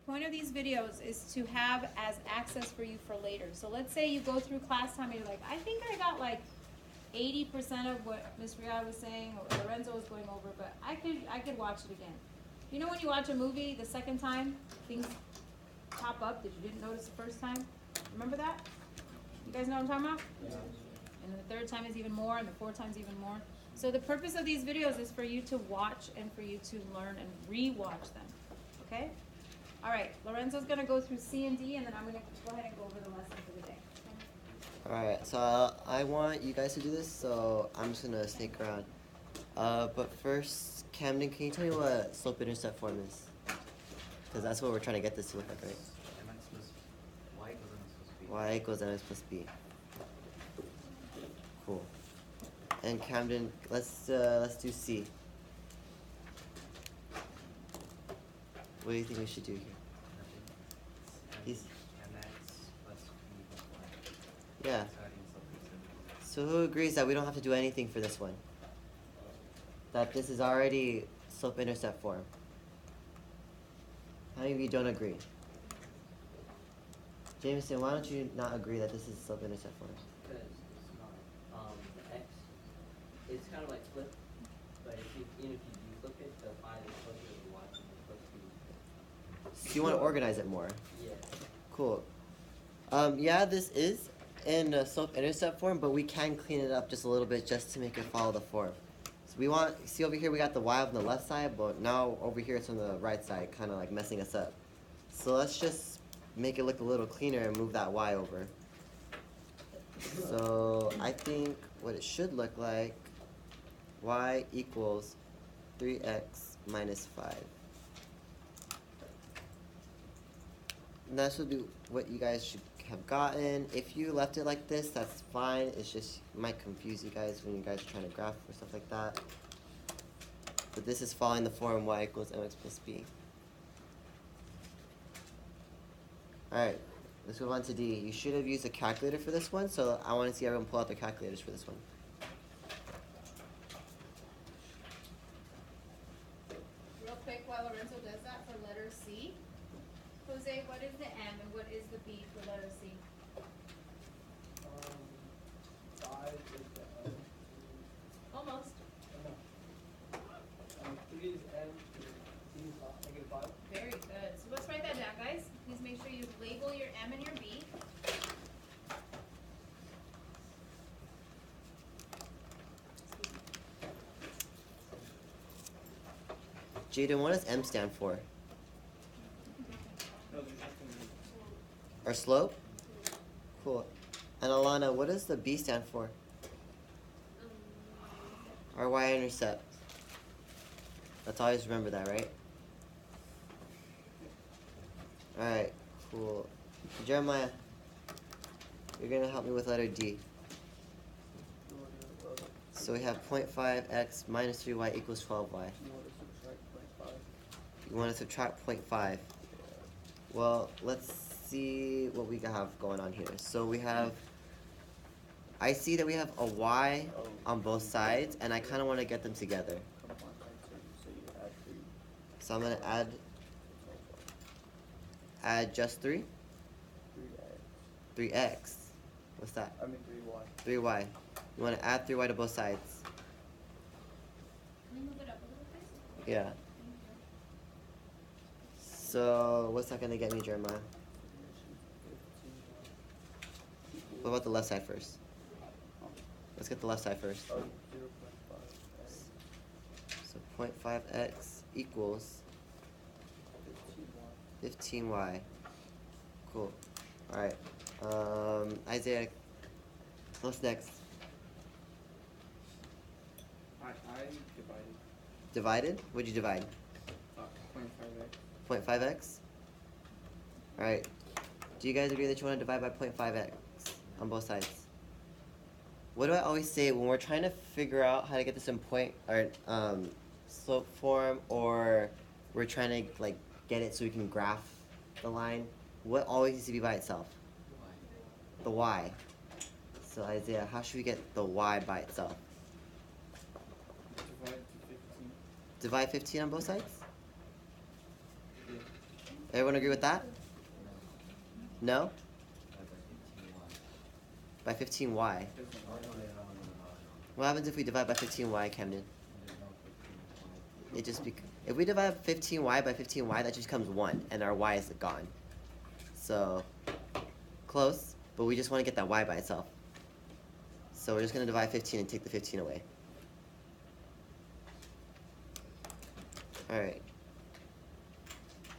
point of these videos is to have as access for you for later. So let's say you go through class time and you're like, I think I got like 80% of what Miss Riad was saying or Lorenzo was going over, but I could watch it again. You know when you watch a movie the second time, things pop up that you didn't notice the first time? Remember that? You guys know what I'm talking about? Yeah. And the third time is even more, and the fourth time is even more. So the purpose of these videos is for you to watch and for you to learn and re-watch them. Okay? All right, Lorenzo's going to go through C and D, and then I'm going to go ahead and go over the lesson for the day. Alright, so I want you guys to do this, so I'm just gonna sneak around. But first, Camden, can you tell me what slope-intercept form is? Because that's what we're trying to get this to look like, right? Y equals mx plus b. Cool. And Camden, let's do C. What do you think we should do here? He's, yeah. So who agrees that we don't have to do anything for this one? That this is already slope-intercept form? How many of you don't agree? Jameson, why don't you not agree that this is slope-intercept form? Because it's not. The x, it's kind of like flip, but even if you flip it, the 5 is closer to the y, and the plus 2 is So you want to organize it more? yeah. Cool. Yeah, this is in a slope-intercept form, but we can clean it up just a little bit just to make it follow the form. So we want, see over here we got the y on the left side, but now over here it's on the right side, kind of like messing us up. So let's just make it look a little cleaner and move that y over. So I think what it should look like, y equals 3x minus 5. And that should be what you guys should have gotten. If you left it like this, that's fine. It's just, it might confuse you guys when you guys are trying to graph or stuff like that. But this is following the form y equals mx plus b. Alright, let's move on to D. You should have used a calculator for this one, so I want to see everyone pull out their calculators for this one. Real quick, while Lorenzo does that for letter C, Jose, what is the M and what is the B for letter C? 5 is the M. Almost. No. 3 is M. C is -5. Very good. So let's write that down, guys. Please make sure you label your M and your B. Jaden, what does M stand for? No, there's nothing. Our slope? Cool. And Alana, what does the B stand for? Our y-intercept. Let's always remember that, right? Alright, cool. Jeremiah, you're going to help me with letter D. So we have 0.5x minus 3y equals 12y. You want to subtract 0.5. Well, let's see what we have going on here. So we have, I see that we have a y on both sides, and I kind of want to get them together. So I'm going to add just 3? 3x. What's that? I mean 3y. 3y. You want to add 3y to both sides. Can we move it up a little bit? Yeah. So what's that going to get me, Jeremiah? What about the left side first? Let's get the left side first. 0.5. So 0.5x equals 15y. Cool. Alright. Isaiah, what's next? I divided Divided? What'd you divide? 0.5x. 0.5x? Alright. Do you guys agree that you want to divide by 0.5x on both sides? What do I always say when we're trying to figure out how to get this in point or slope form, or we're trying to like get it so we can graph the line? What always needs to be by itself? The y. So Isaiah, how should we get the y by itself? Divide to 15. Divide 15 on both sides? Yeah. Everyone agree with that? No? By 15y. What happens if we divide by 15y, Camden? It just if we divide 15y by 15y, that just becomes 1, and our y is gone. So, close, but we just want to get that y by itself. So we're just going to divide 15 and take the 15 away. Alright.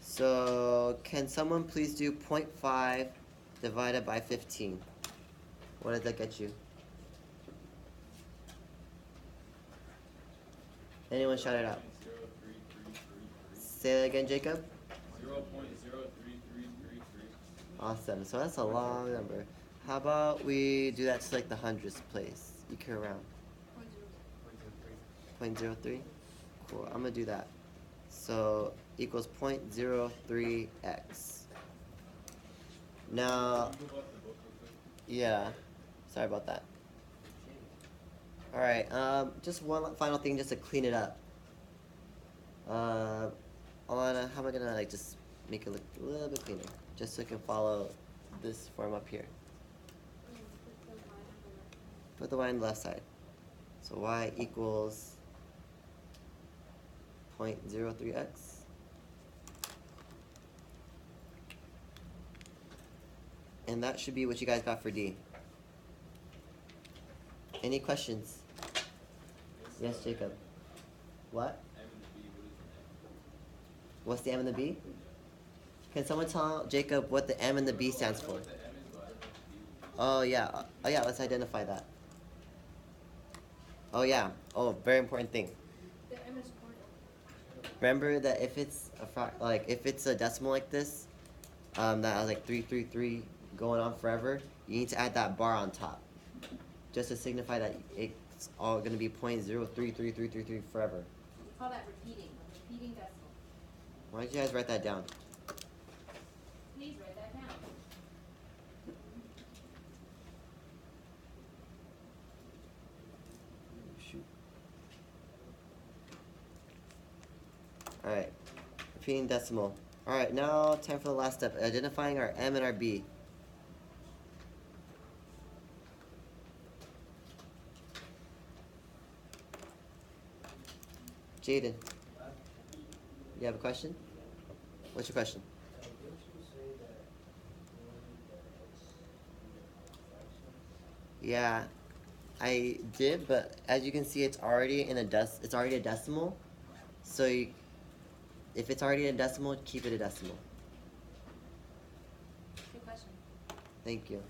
So, can someone please do 0.5 divided by 15? What did that get you? Anyone shout it out? Say that again, Jacob. 0.03333. Awesome. So that's a long number. How about we do that to like the hundredths place? You can round. 0.03. Cool. I'm gonna do that. So equals 0.03x. Now, yeah. Sorry about that. All right. Just one final thing, just to clean it up. Alana, how am I gonna like just make it look a little bit cleaner, just so you can follow this form up here? Put the y on the left side. So y equals 0.03x. And that should be what you guys got for D. Any questions? Yes, Jacob. What? What's the M and the B? Can someone tell Jacob what the M and the B stands for? Oh yeah. Oh yeah, let's identify that. Oh yeah. Oh, very important thing. The M is quarter. Remember that if it's if it's a decimal like this, that has like 333 going on forever, you need to add that bar on top, just to signify that it's all going to be 0.033333 forever. We call that repeating. A repeating decimal. Why don't you guys write that down? Please write that down. Shoot. Alright, repeating decimal. Alright, now time for the last step, identifying our M and our B. Jaden, you have a question? What's your question? Yeah, I did, but as you can see, it's already in a it's already a decimal. So if it's already a decimal, keep it a decimal. Good question. Thank you.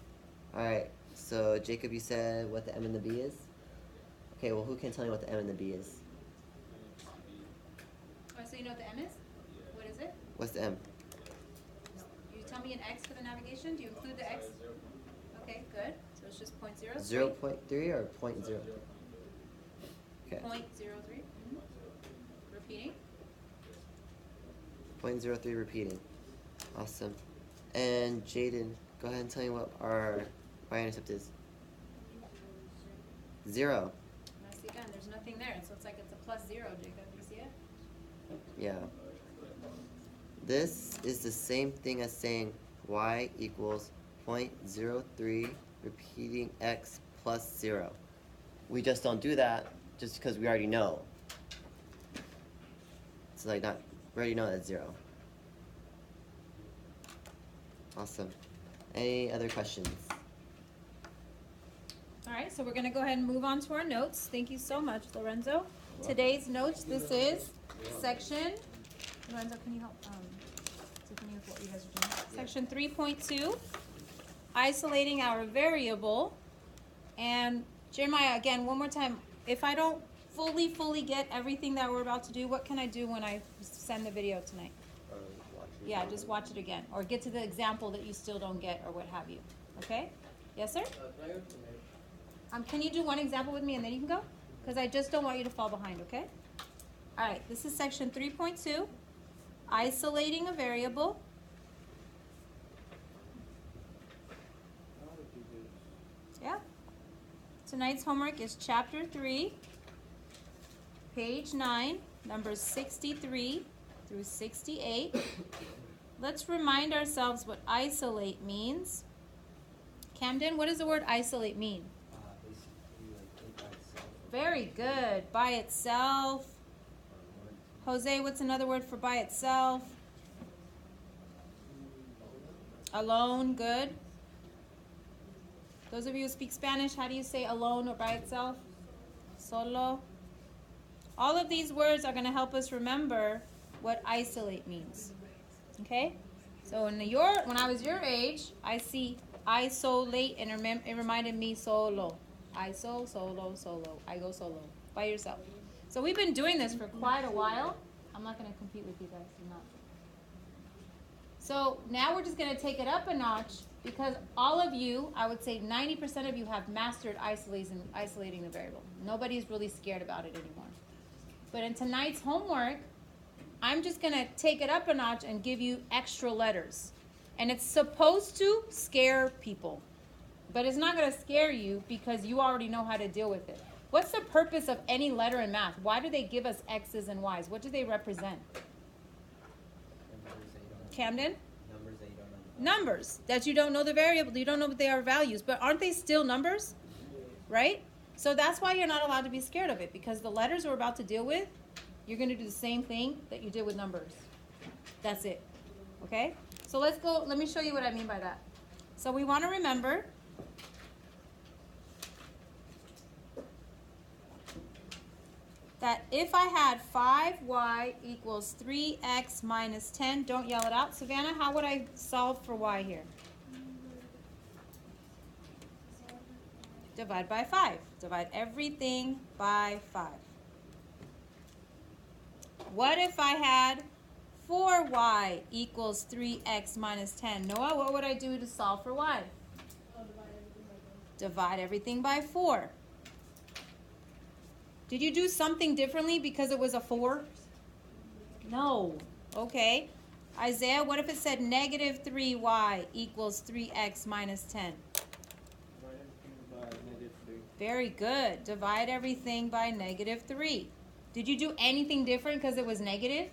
All right. So Jacob, you said what the M and the B is. Okay. Well, who can tell me what the M and the B is? Oh, so you know what the M is? What is it? What's the M? You tell me an X for the navigation. Do you include the X? Okay, good. So it's just 0.03. 0.3 or 0.0? Okay. 0.03. Repeating. 0.03 repeating. Awesome. And Jaden, go ahead and tell me what our y-intercept is. 0. Nicely done. There's nothing there, so it's like it's a plus 0, Jacob. You see it? Yeah. This is the same thing as saying y equals 0.03 repeating x plus 0. We just don't do that just because we already know. It's like we already know that's 0. Awesome. Any other questions? All right, so we're going to go ahead and move on to our notes. Thank you so much, Lorenzo. Today's notes, this is section, Lorenzo, can you help Tiffany with what you guys are doing? Yeah. Section 3.2, isolating our variable. And Jeremiah, again, one more time, if I don't fully get everything that we're about to do, what can I do when I send the video tonight? Yeah, just watch it again, or get to the example that you still don't get, or what have you. Okay? Yes, sir? Can you do one example with me and then you can go? Because I just don't want you to fall behind, okay? All right, this is section 3.2, isolating a variable. Yeah. Tonight's homework is chapter 3, page 9, numbers 63 through 68. let's remind ourselves what isolate means. Camden, what does the word isolate mean? Basically like take by itself. Very good. By itself. Jose, what's another word for by itself? Alone. Good. Those of you who speak Spanish, how do you say alone or by itself? Solo. All of these words are going to help us remember what isolate means. Okay? So when I was your age, I see isolate and it reminded me solo. Solo. I go solo. By yourself. So we've been doing this for quite a while. I'm not going to compete with you guys. I'm not. So now we're just going to take it up a notch because all of you, I would say 90% of you have mastered isolating the variable. Nobody's really scared about it anymore. But in tonight's homework, I'm just going to take it up a notch and give you extra letters. And it's supposed to scare people. But it's not going to scare you because you already know how to deal with it. What's the purpose of any letter in math? Why do they give us X's and Y's? What do they represent? Camden? Numbers that you don't know. Numbers that you don't know the variable, you don't know what they are values, but aren't they still numbers? Right? So that's why you're not allowed to be scared of it, because the letters we're about to deal with, you're going to do the same thing that you did with numbers. That's it. Okay? So let's go, let me show you what I mean by that. So we want to remember that if I had 5y equals 3x minus 10, don't yell it out. Savannah, how would I solve for y here? Divide by 5. Divide everything by 5. What if I had 4y equals 3x minus 10? Noah, what would I do to solve for y? Divide everything by 4. Did you do something differently because it was a 4? No. Okay. Isaiah, what if it said negative 3y equals 3x minus 10? Divide everything by negative 3. Very good. Divide everything by negative 3. Did you do anything different because it was negative?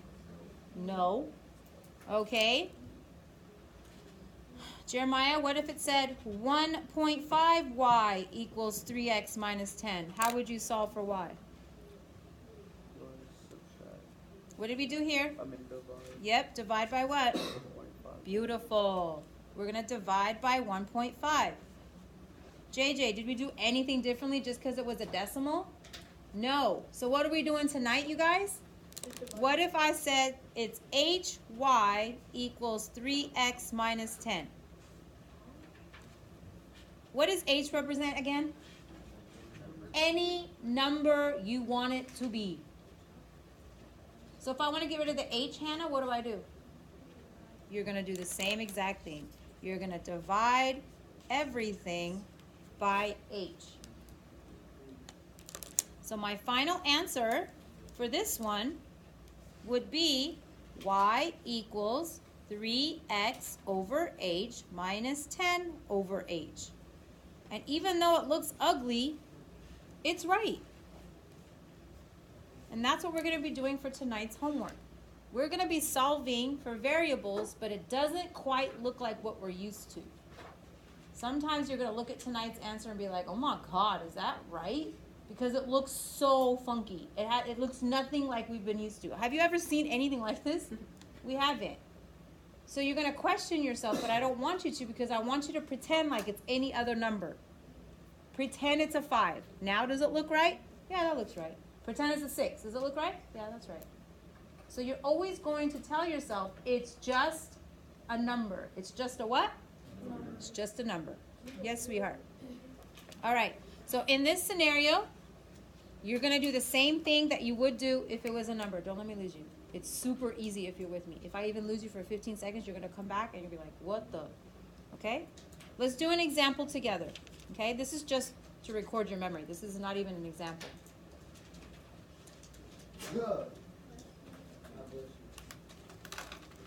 No. Okay. Jeremiah, what if it said 1.5y equals 3x minus 10? How would you solve for y? Subtract. What did we do here? Divide. Yep, divide by what? 1.5. Beautiful. We're going to divide by 1.5. JJ, did we do anything differently just because it was a decimal? No. So what are we doing tonight, you guys? What if I said it's hy equals 3x minus 10? What does h represent again? Any number you want it to be. So if I want to get rid of the h, Hannah, what do? You're going to do the same exact thing. You're going to divide everything by h. So my final answer for this one would be y equals 3x over h minus 10 over h. And even though it looks ugly, it's right. And that's what we're going to be doing for tonight's homework. We're going to be solving for variables, but it doesn't quite look like what we're used to. Sometimes you're going to look at tonight's answer and be like, oh my God, is that right? Because it looks so funky. It looks nothing like we've been used to. Have you ever seen anything like this? We haven't. So you're going to question yourself, but I don't want you to, because I want you to pretend like it's any other number. Pretend it's a 5. Now does it look right? Yeah, that looks right. Pretend it's a 6. Does it look right? Yeah, that's right. So you're always going to tell yourself it's just a number. It's just a what? It's just a number. Yes, sweetheart. All right. So in this scenario, you're going to do the same thing that you would do if it was a number. Don't let me lose you. It's super easy if you're with me. If I even lose you for 15 seconds, you're going to come back and you'll be like, what the? Okay? Let's do an example together. Okay? This is just to record your memory. This is not even an example.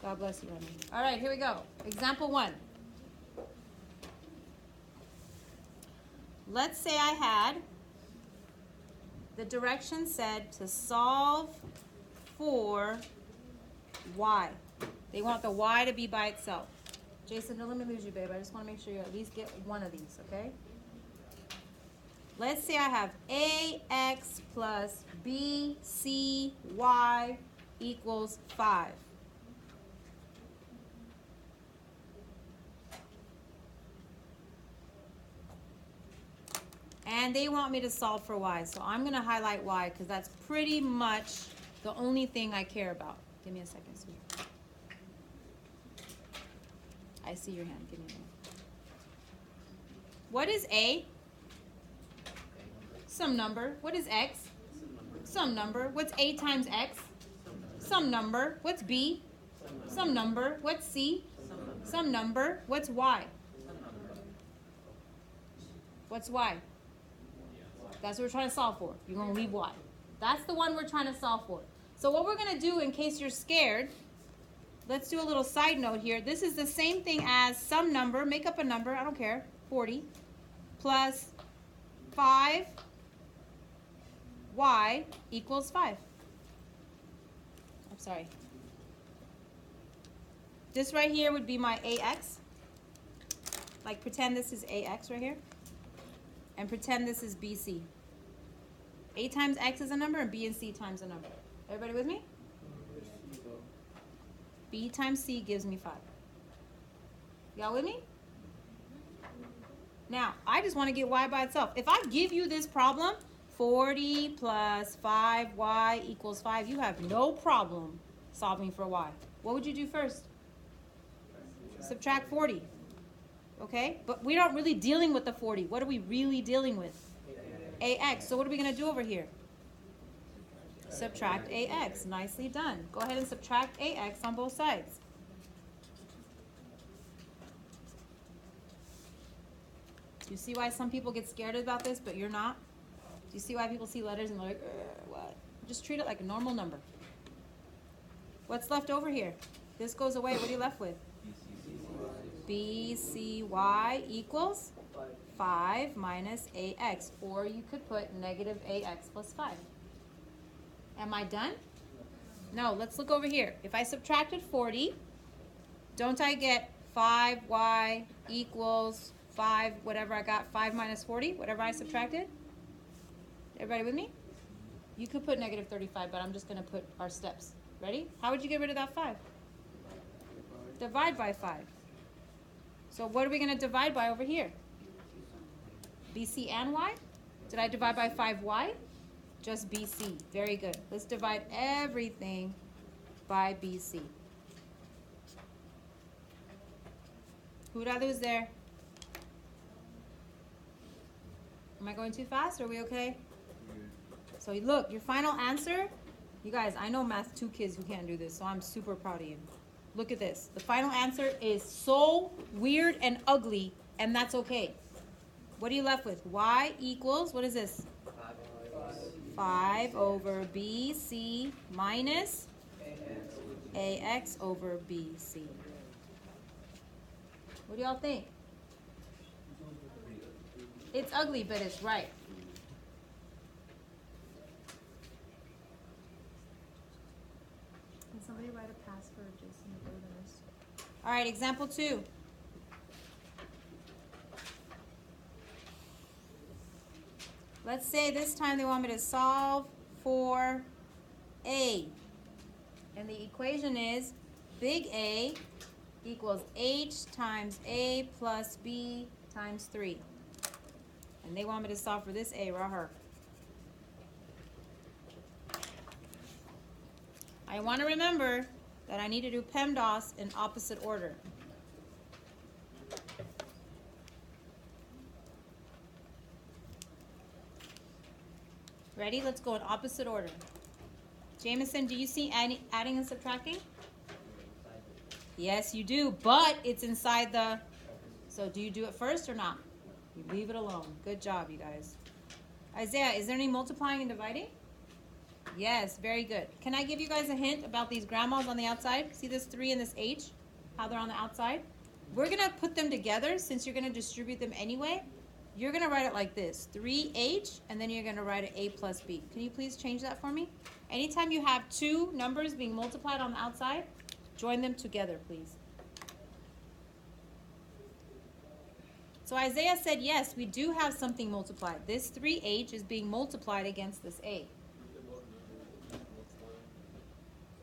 God bless you, honey. All right, here we go. Example 1. Let's say I had, the direction said to solve for y. They want the y to be by itself. Jason, don't let me lose you, babe. I just want to make sure you at least get one of these, okay? Let's say I have ax plus bcy equals 5. And they want me to solve for y, so I'm going to highlight y because that's pretty much the only thing I care about. Give me a second, sweetie. I see your hand. Give me a minute. What is a? Some number. What is x? Some number. What's a times x? Some number. What's b? Some number. What's c? Some number. What's y? What's y? That's what we're trying to solve for. You're going to leave y. That's the one we're trying to solve for. So what we're going to do, in case you're scared, let's do a little side note here. This is the same thing as some number. Make up a number. I don't care. 40 plus 5y equals 5. I'm sorry. This right here would be my ax. Like pretend this is ax right here. And pretend this is bc. A times x is a number and b and c times a number. Everybody with me? B times c gives me 5. Y'all with me? Now, I just want to get y by itself. If I give you this problem, 40 plus 5y equals 5, you have no problem solving for y. What would you do first? Subtract 40. Okay? But we're not really dealing with the 40. What are we really dealing with? ax. So what are we going to do over here? Subtract ax. Nicely done. Go ahead and subtract ax on both sides. Do you see why some people get scared about this, but you're not? Do you see why people see letters and they're like, what? Just treat it like a normal number. What's left over here? This goes away. What are you left with? bcy equals 5 minus ax. Or you could put negative ax plus 5. Am I done? No, let's look over here. If I subtracted 40, don't I get 5y equals 5, whatever I got, 5 minus 40, whatever I subtracted? Everybody with me? You could put negative 35, but I'm just going to put our steps. Ready? How would you get rid of that 5? Divide by 5. So what are we going to divide by over here? BC and y? Did I divide by 5y? Just BC. Very good. Let's divide everything by BC. Who did I lose there? Am I going too fast? Are we okay? So look, your final answer, you guys, I know Math 2 kids who can't do this, so I'm super proud of you. Look at this. The final answer is so weird and ugly, and that's okay. What are you left with? Y equals, what is this? 5 over BC minus AX over BC. What do y'all think? It's ugly, but it's right. Can somebody write a pass for Jason to go to the nurse? All right, example 2. Let's say this time they want me to solve for A. And the equation is big A equals H times A plus B times 3. And they want me to solve for this A right here. I want to remember that I need to do PEMDAS in opposite order. Ready? Let's go in opposite order. Jameson, do you see adding and subtracting? Yes, you do, but it's inside the... So do you do it first or not? You leave it alone. Good job, you guys. Isaiah, is there any multiplying and dividing? Yes, very good. Can I give you guys a hint about these grandmas on the outside? See this 3 and this H? How they're on the outside? We're going to put them together since you're going to distribute them anyway. You're going to write it like this, 3H, and then you're going to write an A plus B. Can you please change that for me? Anytime you have 2 numbers being multiplied on the outside, Join them together, please. So Isaiah said, yes, we do have something multiplied. This 3h is being multiplied against this a.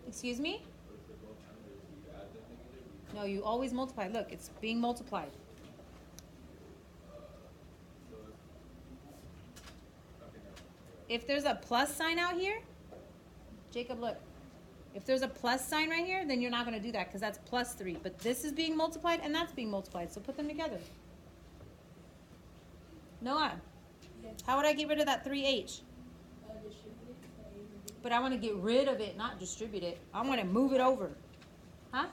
Excuse me? No, you always multiply. Look, it's being multiplied. If there's a plus sign out here, Jacob, look. If there's a plus sign right here, then you're not going to do that because that's plus 3. But this is being multiplied and that's being multiplied. So put them together. Noah, how would I get rid of that 3h? But I want to get rid of it, not distribute it. I want to move it over. Huh?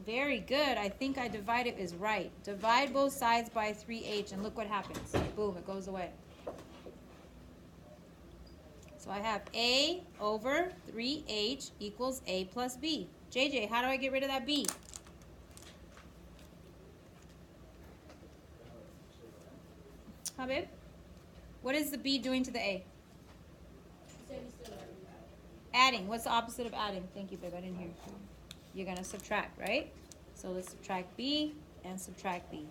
Very good. I think I divide it is right. Divide both sides by 3h and look what happens. Boom, it goes away. So I have a over 3h equals a plus b. JJ, how do I get rid of that b? Huh, babe? What is the b doing to the a? Adding. What's the opposite of adding? Thank you, babe. I didn't hear. You're going to subtract, right? So let's subtract b and subtract b.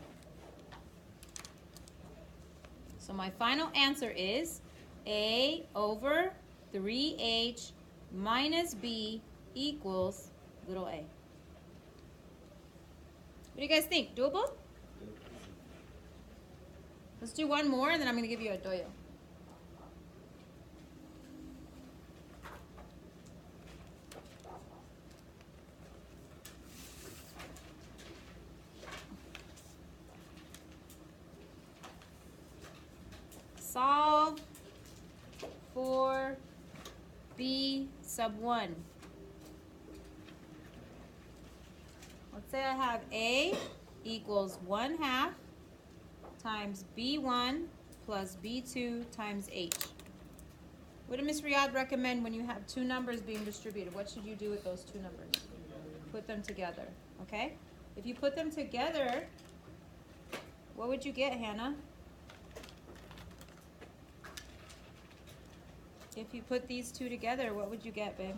So my final answer is a over 3h minus b equals little a. What do you guys think? Doable? Let's do one more and then I'm going to give you a doyo. Solve for b sub 1. Let's say I have a equals 1/2 times b1 plus b2 times h. What did Miss Riad recommend when you have two numbers being distributed? What should you do with those two numbers? Put them together, okay? If you put them together, what would you get, Hannah? If you put these two together, what would you get, babe?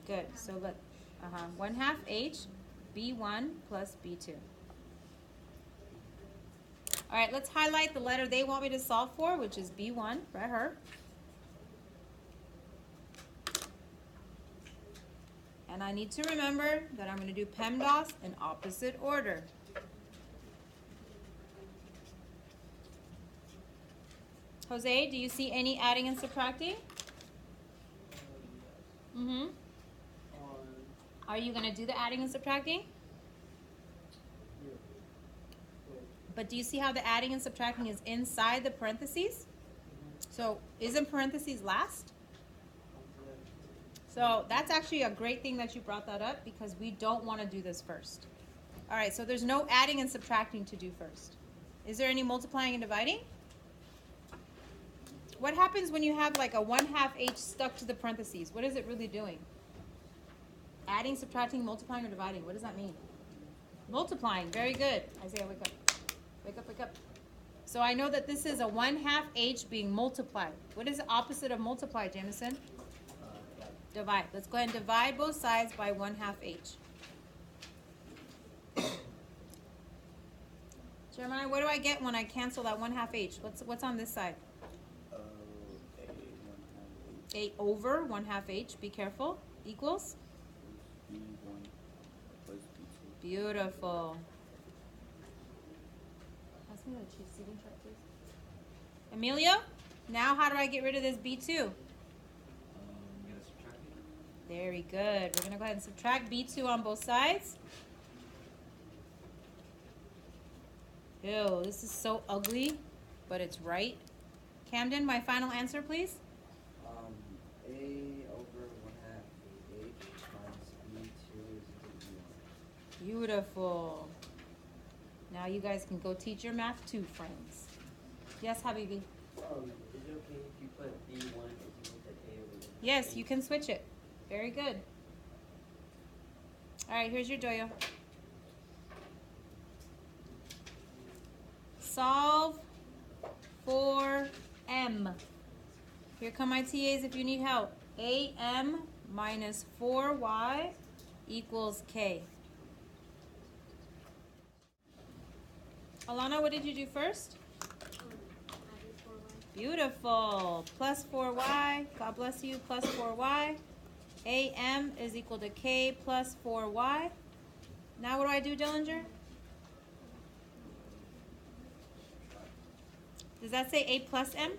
Good. So let 1/2 h b1 plus b2. All right, let's highlight the letter they want me to solve for, which is b1, right her. And I need to remember that I'm going to do PEMDAS in opposite order. Jose, do you see any adding and subtracting? Mm-hmm. Are you going to do the adding and subtracting? But do you see how the adding and subtracting is inside the parentheses? So isn't parentheses last? So that's actually a great thing that you brought that up because we don't want to do this first. All right, so there's no adding and subtracting to do first. Is there any multiplying and dividing? What happens when you have like a 1/2 h stuck to the parentheses? What is it really doing? Adding, subtracting, multiplying, or dividing? What does that mean? Multiplying. Very good. Isaiah, wake up. Wake up, wake up. So I know that this is a 1/2 h being multiplied. What is the opposite of multiply, Jameson? Divide. Let's go ahead and divide both sides by 1/2 h. Jeremiah, what do I get when I cancel that 1/2 h? What's on this side? A over 1/2 h. Be careful. Equals? B1 plus B2. Beautiful. Pass me the cheese seating chart, please. Emilio, now how do I get rid of this B2? I'm gonna subtract it. Very good. We're going to go ahead and subtract B2 on both sides. Ew, this is so ugly, but it's right. Camden, my final answer, please. A over 1/2 h minus b2 is equal to b1. Beautiful. Now you guys can go teach your math too, friends. Yes, Habibi? Is it okay if you put b1 is equal to a over? Yes, you can switch it. Very good. All right, here's your doyo. Solve for M. Here come my TAs if you need help. AM minus 4y equals k. Alana, what did you do first? Beautiful. Plus 4y. God bless you. Plus 4y. AM is equal to k plus 4y. Now what do I do, Dillinger? Does that say a plus m?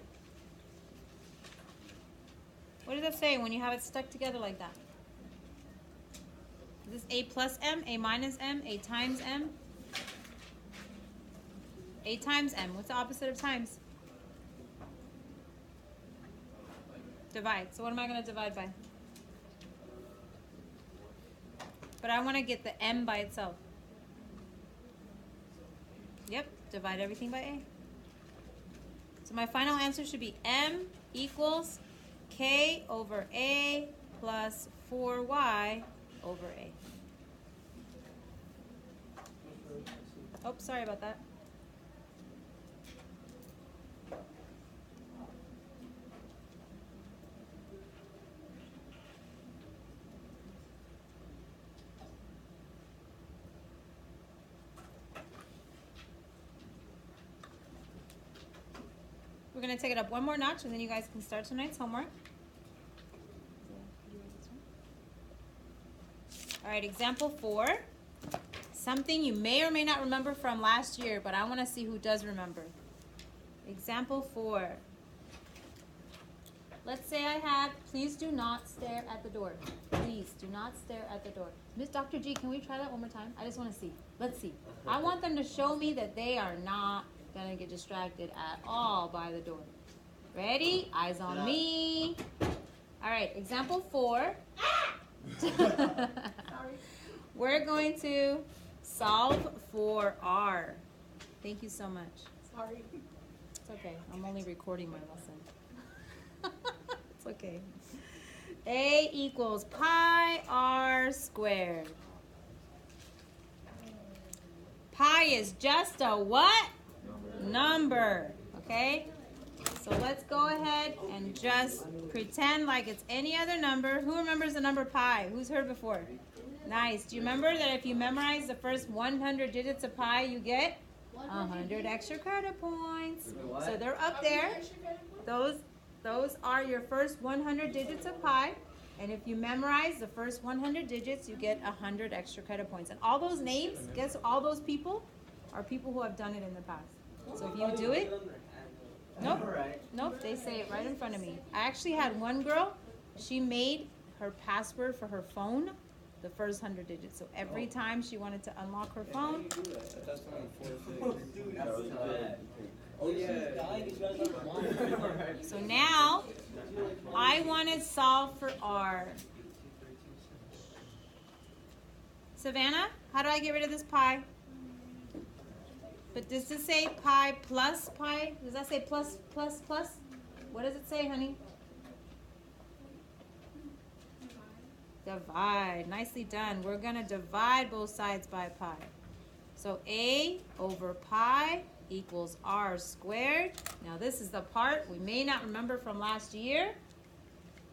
What does that say when you have it stuck together like that? Is this a plus m, a minus m, a times m? A times m. What's the opposite of times? Divide. So what am I going to divide by? But I want to get the m by itself. Yep, divide everything by a. So my final answer should be m equals k over a plus 4y over a. Oh, sorry about that. We're going to take it up one more notch and then you guys can start tonight's homework. All right, example 4. Something you may or may not remember from last year, but I want to see who does remember. Example 4. Let's say I had, please do not stare at the door. Please do not stare at the door. Miss Dr. G, can we try that one more time? I just want to see. Let's see. I want them to show me that they are not going to get distracted at all by the door. Ready? Eyes on me. All right, example 4. We're going to solve for R. Thank you so much. Sorry. It's okay. I'm only recording my lesson. It's okay. A equals pi r squared. Pi is just a what? Number. Okay? So let's go ahead and just pretend like it's any other number. Who remembers the number pi? Who's heard before? Nice. Do you remember that if you memorize the first 100 digits of pi, you get 100 extra credit points? So they're up there. Those are your first 100 digits of pi. And if you memorize the first 100 digits, you get 100 extra credit points. And all those names, guess all those people are people who have done it in the past. So if you do it, nope, they say it right in front of me. I actually had one girl, she made her password for her phone the first 100 digits. So every time she wanted to unlock her phone. So now, I want to solve for R. Savannah, how do I get rid of this pi? But does this say pi plus pi? Does that say plus, plus, plus? What does it say, honey? Divide. Nicely done. We're going to divide both sides by pi. So a over pi equals r squared. Now this is the part we may not remember from last year,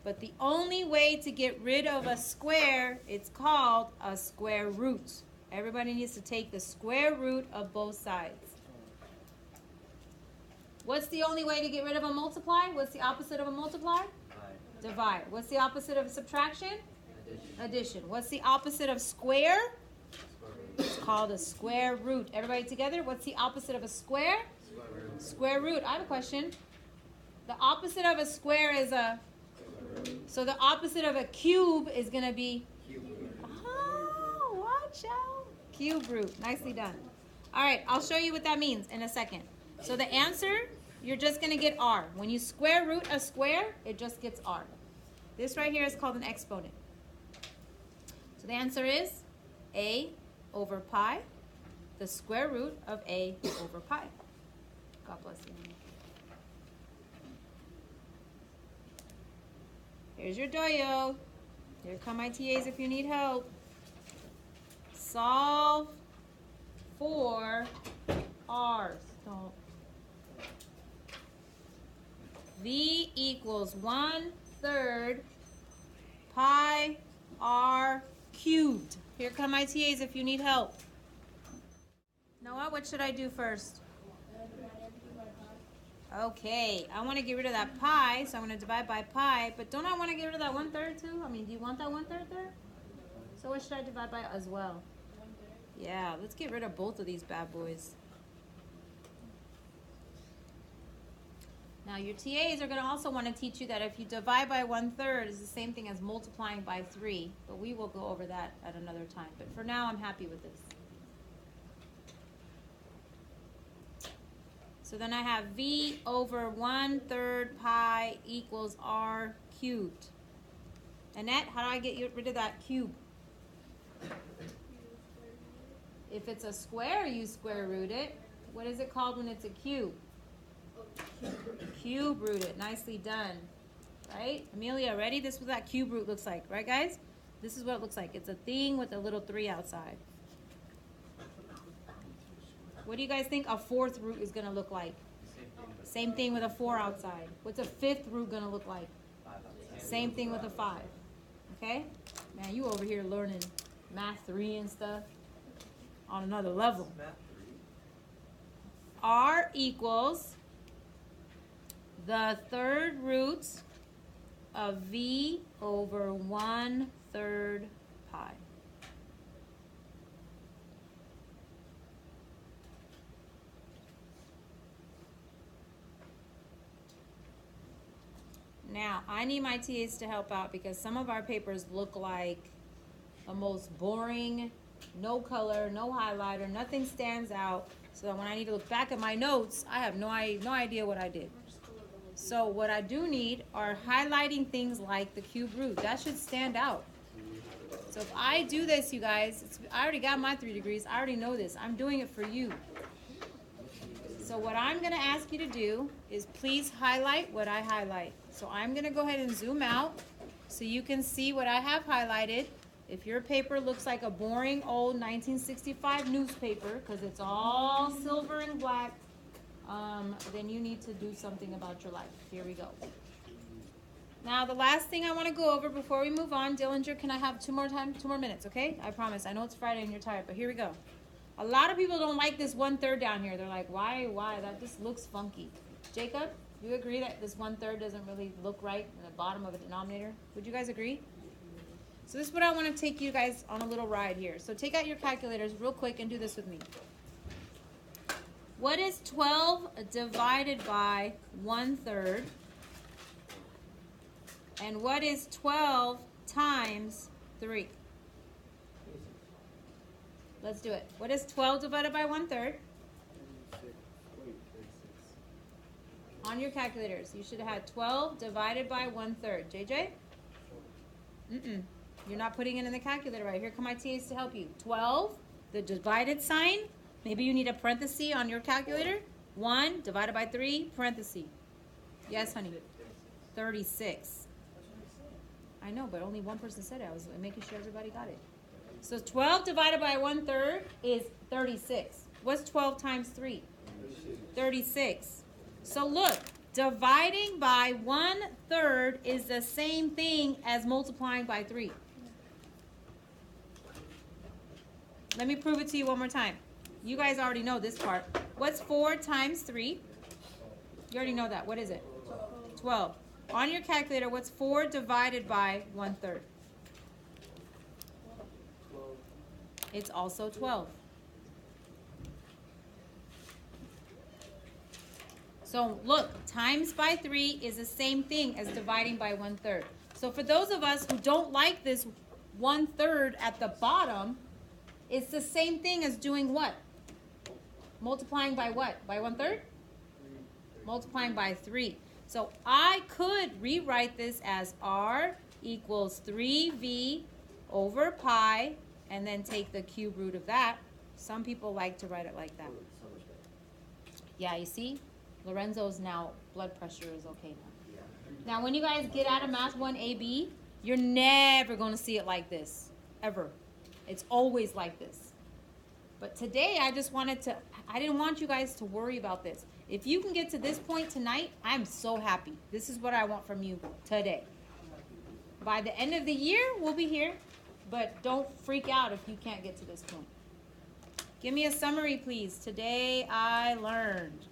but the only way to get rid of a square, it's called a square root. Everybody needs to take the square root of both sides. What's the only way to get rid of a multiply? What's the opposite of a multiply? Divide. What's the opposite of subtraction? Addition. What's the opposite of square? It's called a square root. Everybody together? What's the opposite of a square? Square root. I have a question. The opposite of a square is a... So the opposite of a cube is going to be... Oh, watch out. Cube root. Nicely done. All right, I'll show you what that means in a second. So the answer, you're just going to get r. When you square root a square, it just gets r. This right here is called an exponent. So the answer is a over pi, the square root of a over pi. God bless you. Here's your doyo. Here come my TAs if you need help. Solve for r. So v equals 1/3 pi r cubed. Here come my TAs if you need help. Noah, what should I do first? Okay, I want to get rid of that pi, so I'm going to divide by pi, but don't I want to get rid of that 1/3 too? I mean, do you want that 1/3 there? So what should I divide by as well? Yeah, let's get rid of both of these bad boys. Now your TAs are going to also want to teach you that if you divide by 1/3 is the same thing as multiplying by 3, but we will go over that at another time. But for now, I'm happy with this. So then I have v over 1/3 pi equals r cubed. Annette, how do I get rid of that cube? If it's a square, you square root it. What is it called when it's a cube? Cube root it. Nicely done. Right? Amelia, ready? This is what that cube root looks like. Right, guys? This is what it looks like. It's a thing with a little 3 outside. What do you guys think a 4th root is going to look like? Same thing with a 4 outside. What's a 5th root going to look like? Same thing with a 5. Okay? Man, you over here learning math 3 and stuff on another level. R equals the 3rd root of v over 1/3 pi. Now, I need my TAs to help out because some of our papers look like the most boring, no color, no highlighter, nothing stands out. So that when I need to look back at my notes, I have no idea what I did. So what I do need are highlighting things like the cube root. That should stand out. So if I do this, you guys, I already got my 3 degrees. I already know this. I'm doing it for you. So what I'm going to ask you to do is please highlight what I highlight. So I'm going to go ahead and zoom out so you can see what I have highlighted. If your paper looks like a boring old 1965 newspaper because it's all silver and black, then you need to do something about your life. Here we go. Now the last thing I want to go over before we move on, Dillinger, can I have 2 more minutes, okay? I promise. I know it's Friday and you're tired, but here we go. A lot of people don't like this 1/3 down here. They're like, why? That just looks funky. Jacob, you agree that this 1/3 doesn't really look right in the bottom of a denominator? Would you guys agree? So this is what I want to take you guys on a little ride here. So take out your calculators real quick and do this with me. What is 12 divided by 1/3? And what is 12 times 3? Let's do it. What is 12 divided by 1/3? On your calculators, you should have had 12 divided by 1/3. JJ? You're not putting it in the calculator right. Here come my TAs to help you. 12, the divided sign. Maybe you need a parenthesis on your calculator. 1 divided by 3, parenthesis. Yes, honey. 36. I know, but only one person said it. I was making sure everybody got it. So 12 divided by 1/3 is 36. What's 12 times 3? 36. So look, dividing by 1/3 is the same thing as multiplying by 3. Let me prove it to you one more time. You guys already know this part. What's 4 times 3? You already know that. What is it? 12. On your calculator, what's 4 divided by 1/3? It's also 12. So look, times by 3 is the same thing as dividing by 1/3. So for those of us who don't like this 1/3 at the bottom, it's the same thing as doing what? Multiplying by what? By 1/3? Multiplying by 3. So I could rewrite this as R equals 3V over pi, and then take the cube root of that. Some people like to write it like that. Yeah, you see? Lorenzo's now blood pressure is okay now. Now, when you guys get out of Math 1 AB, you're never going to see it like this, ever. It's always like this. But today, I didn't want you guys to worry about this. If you can get to this point tonight, I'm so happy. This is what I want from you today. By the end of the year, we'll be here, but don't freak out if you can't get to this point. Give me a summary, please. Today I learned.